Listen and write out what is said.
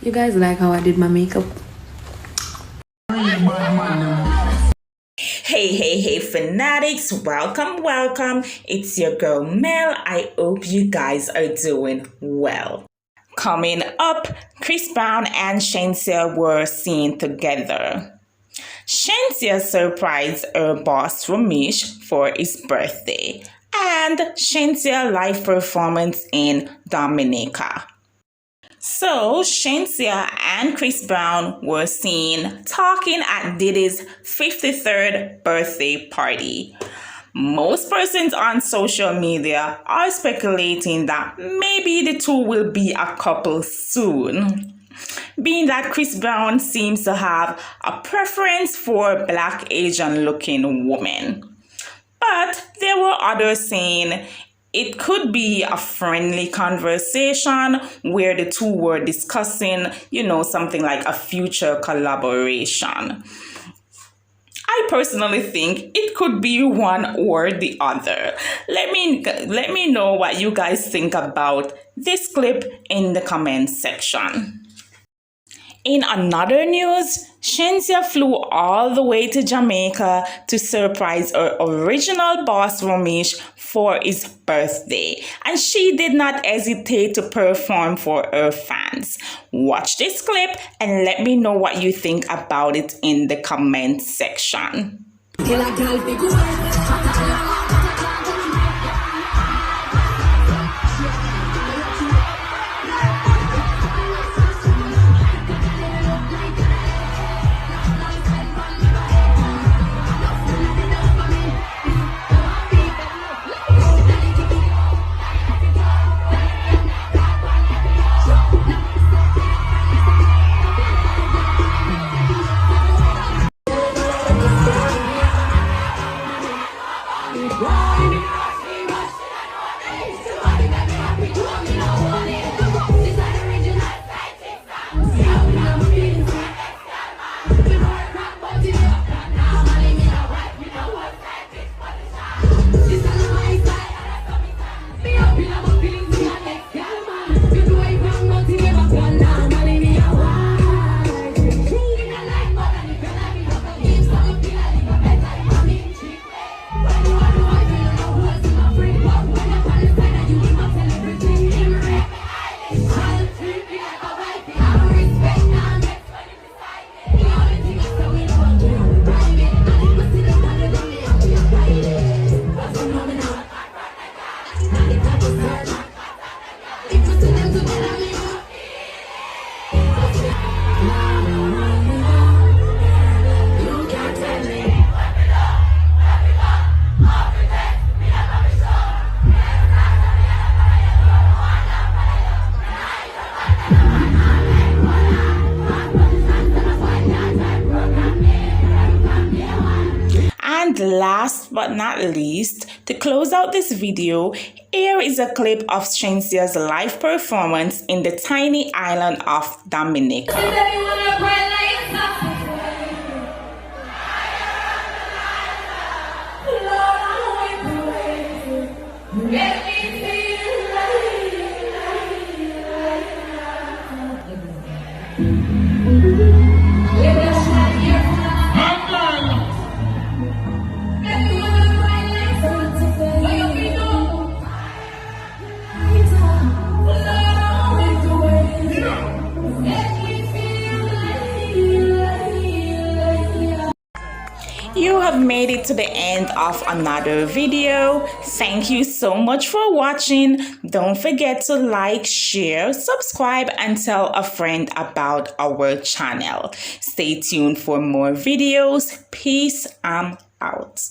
You guys like how I did my makeup? Hey, fanatics, welcome. It's your girl Mel. I hope you guys are doing well. Coming up, Chris Brown and Shenseea were seen together. Shenseea surprised her boss Romeich for his birthday, and Shenseea live performance in Dominica. So, Shenseea and Chris Brown were seen talking at Diddy's 53rd birthday party. Most persons on social media are speculating that maybe the two will be a couple soon, being that Chris Brown seems to have a preference for Black Asian looking women. But there were others saying it could be a friendly conversation where the two were discussing, something like a future collaboration. I personally think it could be one or the other. Let me know what you guys think about this clip in the comment section. In another news, Shenseea flew all the way to Jamaica to surprise her original boss Romeich for his birthday, and she did not hesitate to perform for her fans. Watch this clip and let me know what you think about it in the comment section. And last but not least, to close out this video, here is a clip of Shenseea's live performance in the tiny island of Dominica. You have made it to the end of another video. Thank you so much for watching. Don't forget to like, share, subscribe, and tell a friend about our channel. Stay tuned for more videos. Peace. I'm out.